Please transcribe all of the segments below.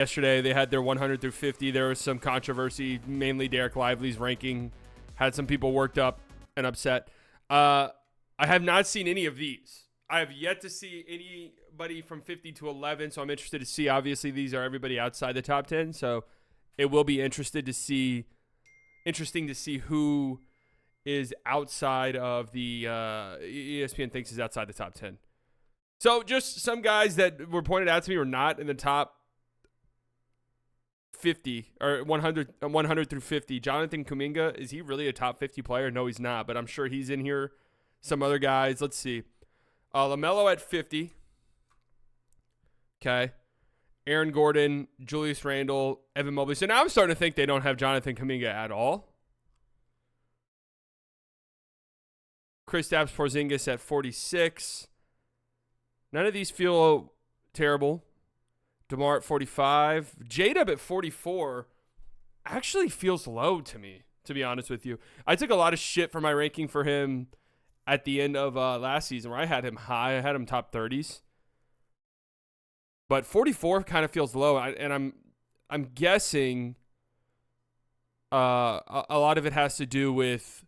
Yesterday, they had their 100 through 50. There was some controversy, mainly Derek Lively's ranking. Had some people worked up and upset. I have not seen any of these. I have yet to see anybody from 50 to 11, so I'm interested to see. Obviously, these are everybody outside the top 10, so it will be interesting to see who is outside of the ESPN thinks is outside the top 10. So just some guys that were pointed out to me were not in the top 50 or 100 through 50. Jonathan Kuminga, is he really a top 50 player? No, he's not, but I'm sure he's in here. Some other guys, let's see. LaMelo at 50. Okay. Aaron Gordon, Julius Randle, Evan Mobley. So now I'm starting to think they don't have Jonathan Kuminga at all. Kristaps Porzingis at 46. None of these feel terrible. DeMar at 45. J-Dub at 44 actually feels low to me, to be honest with you. I took a lot of shit for my ranking for him at the end of last season where I had him high. I had him top 30s. But 44 kind of feels low. And I'm guessing a lot of it has to do with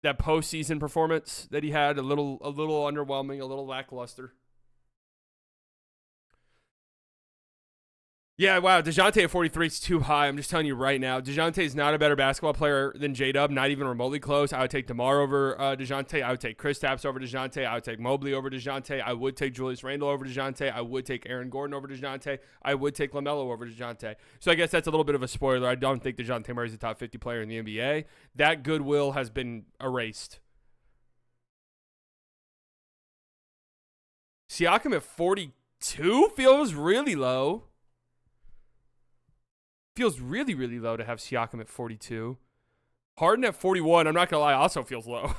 that postseason performance that he had, a little underwhelming, a little lackluster. Yeah, wow, DeJounte at 43 is too high. I'm just telling you right now. DeJounte is not a better basketball player than J-Dub, not even remotely close. I would take DeMar over DeJounte. I would take Kristaps over DeJounte. I would take Mobley over DeJounte. I would take Julius Randle over DeJounte. I would take Aaron Gordon over DeJounte. I would take LaMelo over DeJounte. So I guess that's a little bit of a spoiler. I don't think DeJounte Murray is a top 50 player in the NBA. That goodwill has been erased. Siakam at 42 feels really low. Feels really, really low to have Siakam at 42. Harden at 41, I'm not going to lie, also feels low.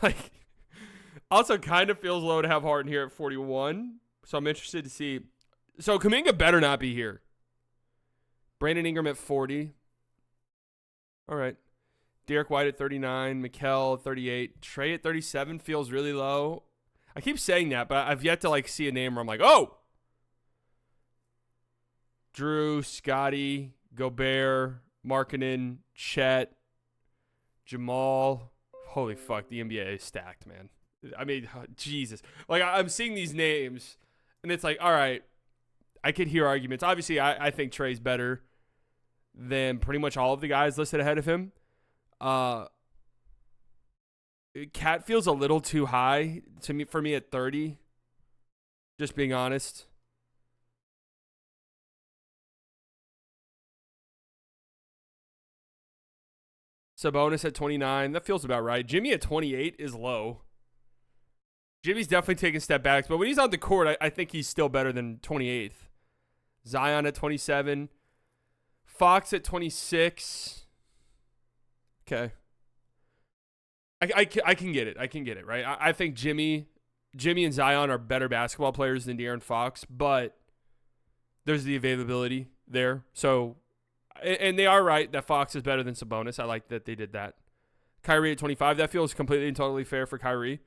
Also kind of feels low to have Harden here at 41. So I'm interested to see. So Kuminga better not be here. Brandon Ingram at 40. All right. Derek White at 39. Mikal at 38. Trae at 37 feels really low. I keep saying that, but I've yet to see a name where I'm like, oh! Drew, Scotty, Gobert, Markkanen, Chet, Jamal. Holy fuck, the NBA is stacked, man. I mean, Jesus. I'm seeing these names, and it's like, all right, I could hear arguments. Obviously, I think Trae's better than pretty much all of the guys listed ahead of him. Cat feels a little too high for me at 30, just being honest. Sabonis at 29. That feels about right. Jimmy at 28 is low. Jimmy's definitely taking step backs, but when he's on the court, I think he's still better than 28th. Zion at 27. Fox at 26. Okay. I can get it. I can get it, right? I think Jimmy and Zion are better basketball players than De'Aaron Fox, but there's the availability there. So... And they are right that Fox is better than Sabonis. I like that they did that. Kyrie at 25. That feels completely and totally fair for Kyrie.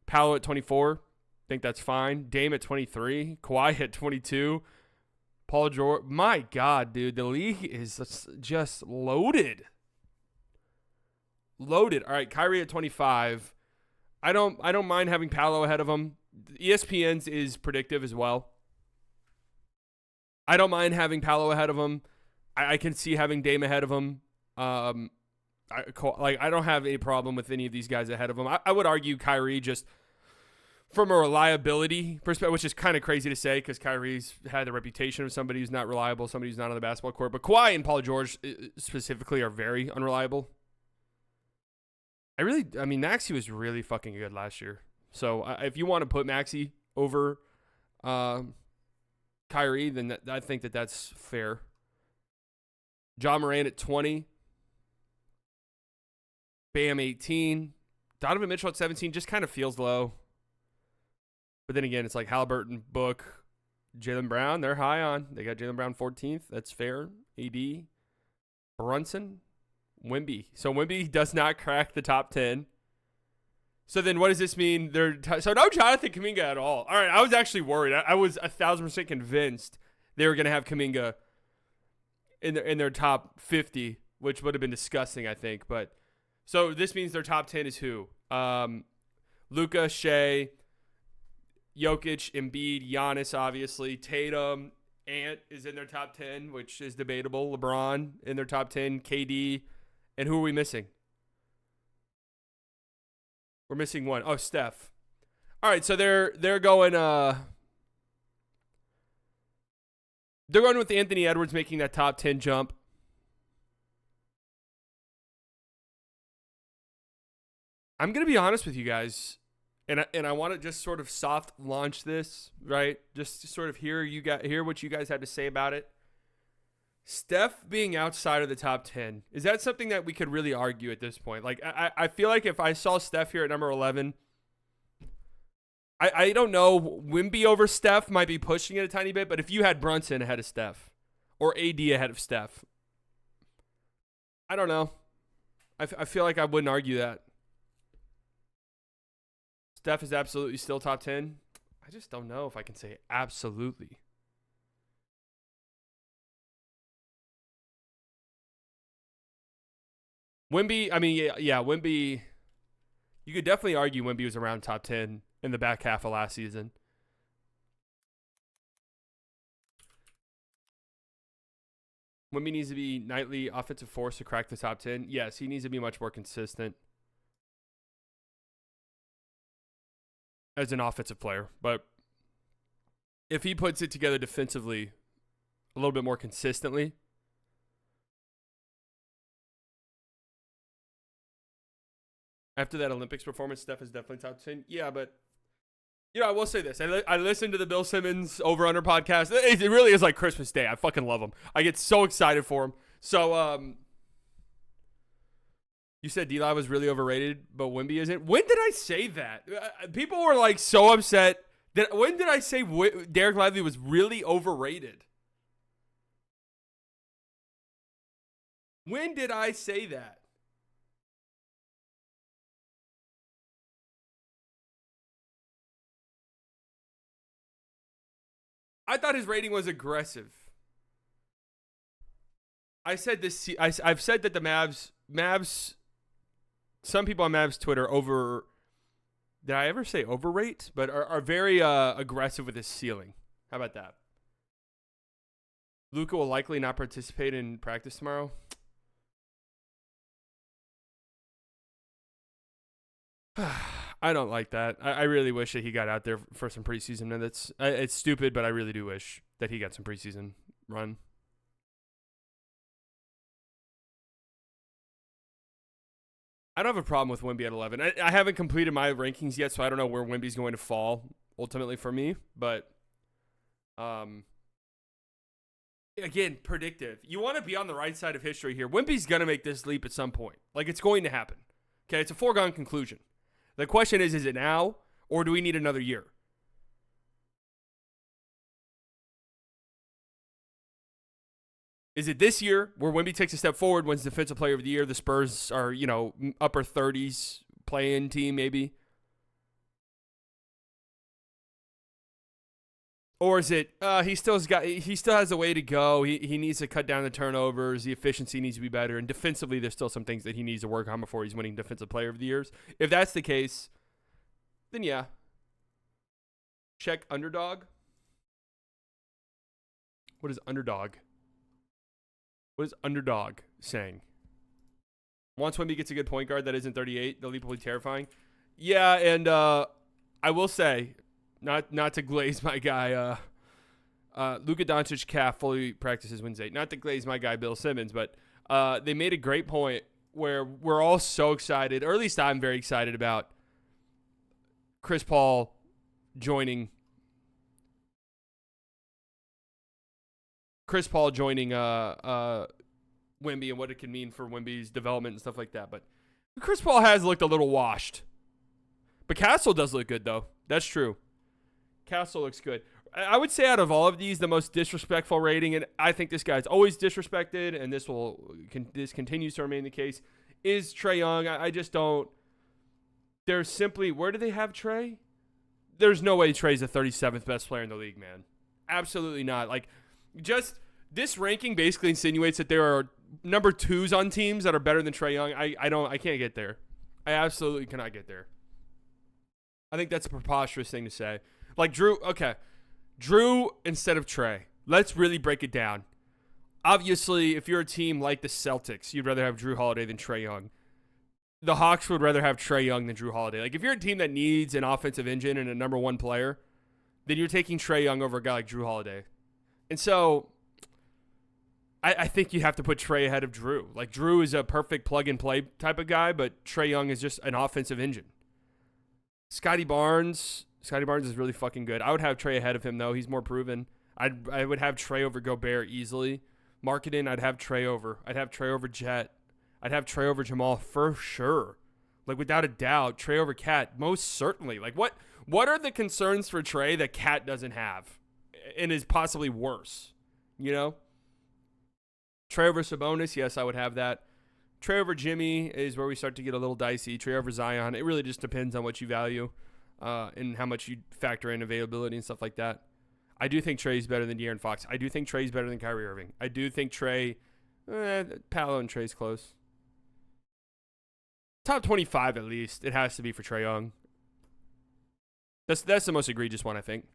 Paolo at 24. Think that's fine. Dame at 23. Kawhi at 22. Paul George. My God, dude. The league is just loaded. Loaded. All right, Kyrie at 25. I don't mind having Paolo ahead of him. ESPN's is predictive as well. I don't mind having Paolo ahead of him. I can see having Dame ahead of him. I don't have any problem with any of these guys ahead of him. I would argue Kyrie just from a reliability perspective, which is kind of crazy to say because Kyrie's had the reputation of somebody who's not reliable, somebody who's not on the basketball court. But Kawhi and Paul George specifically are very unreliable. Maxey was really fucking good last year. So if you want to put Maxey over Kyrie, then I think that's fair. John Moran at 20. Bam 18. Donovan Mitchell at 17 just kind of feels low. But then again, it's like Halliburton, Book, Jaylen Brown. They're high on. They got Jaylen Brown 14th. That's fair. AD. Brunson. Wemby. So Wemby does not crack the top 10. So then what does this mean? So no Jonathan Kuminga at all. All right, I was actually worried. I was 1,000% convinced they were going to have Kuminga in their top 50, which would have been disgusting, I think. But so this means their top 10 is who? Luka, Shea, Jokic, Embiid, Giannis, obviously, Tatum, Ant is in their top 10, which is debatable. LeBron in their top 10, KD, and who are we missing? We're missing one. Oh, Steph. All right, so they're going with Anthony Edwards making that top 10 jump. I'm going to be honest with you guys, and I want to just sort of soft launch this, right? Just to sort of hear what you guys had to say about it. Steph being outside of the top 10, is that something that we could really argue at this point? Like, I feel like if I saw Steph here at number 11, I don't know, Wemby over Steph might be pushing it a tiny bit, but if you had Brunson ahead of Steph or AD ahead of Steph, I don't know. I feel like I wouldn't argue that. Steph is absolutely still top 10. I just don't know if I can say absolutely. Wemby, I mean, yeah, Wemby, you could definitely argue Wemby was around top 10 in the back half of last season. Wemby needs to be nightly offensive force to crack the top 10. Yes, he needs to be much more consistent as an offensive player. But if he puts it together defensively a little bit more consistently, after that Olympics performance, Steph is definitely top 10. Yeah, but, I will say this. I listened to the Bill Simmons Over-Under podcast. It really is like Christmas Day. I fucking love him. I get so excited for him. So, you said D-Live was really overrated, but Wemby isn't. When did I say that? People were like so upset. When did I say Derek Lively was really overrated? When did I say that? I thought his rating was aggressive. I said this. I've said that the Mavs. Some people on Mavs Twitter did I ever say overrate? But are very aggressive with his ceiling. How about that? Luka will likely not participate in practice tomorrow. I don't like that. I really wish that he got out there for some preseason minutes. It's stupid, but I really do wish that he got some preseason run. I don't have a problem with Wemby at 11. I haven't completed my rankings yet, so I don't know where Wemby's going to fall ultimately for me. But, again, predictive. You want to be on the right side of history here. Wemby's going to make this leap at some point. Like, it's going to happen. Okay, it's a foregone conclusion. The question is it now, or do we need another year? Is it this year where Wemby takes a step forward, wins Defensive Player of the Year, the Spurs are, upper 30s play-in team maybe? Or is it he still has a way to go. He needs to cut down the turnovers. The efficiency needs to be better. And defensively, there's still some things that he needs to work on before he's winning Defensive Player of the Years. If that's the case, then yeah. Check underdog. What is underdog? What is underdog saying? Once Wemby gets a good point guard that isn't 38, the leap will be terrifying. Yeah, and I will say, not to glaze my guy, Luka Doncic calf fully practices Wednesday. Not to glaze my guy Bill Simmons, but they made a great point where we're all so excited, or at least I'm very excited about Chris Paul joining Wemby and what it can mean for Wemby's development and stuff like that. But Chris Paul has looked a little washed. But Castle does look good, though. That's true. Castle looks good. I would say out of all of these, the most disrespectful rating, and I think this guy's always disrespected, and this continues to remain the case, is Trae Young. I just don't There's simply, where do they have Trae? There's no way Trae's the 37th best player in the league, man. Absolutely not. Like, just this ranking basically insinuates that there are number 2s on teams that are better than Trae Young. I can't get there. I absolutely cannot get there. I think that's a preposterous thing to say. Like Drew instead of Trae. Let's really break it down. Obviously, if you're a team like the Celtics, you'd rather have Drew Holiday than Trae Young. The Hawks would rather have Trae Young than Drew Holiday. Like, if you're a team that needs an offensive engine and a number 1 player, then you're taking Trae Young over a guy like Drew Holiday. And so, I think you have to put Trae ahead of Drew. Like, Drew is a perfect plug-and-play type of guy, but Trae Young is just an offensive engine. Scotty Barnes is really fucking good. I would have Trae ahead of him, though. He's more proven. I would have Trae over Gobert easily. Marketing, I'd have Trae over. I'd have Trae over Jet. I'd have Trae over Jamal for sure. Like, without a doubt, Trae over Cat, most certainly. Like, what are the concerns for Trae that Cat doesn't have and is possibly worse? You know? Trae over Sabonis, yes, I would have that. Trae over Jimmy is where we start to get a little dicey. Trae over Zion, it really just depends on what you value and how much you factor in availability and stuff like that. I do think Trae's better than De'Aaron Fox. I do think Trae's better than Kyrie Irving. I do think Trae, Paolo and Trae's close. Top 25 at least. It has to be for Trae Young. That's the most egregious one, I think. I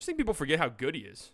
just think people forget how good he is.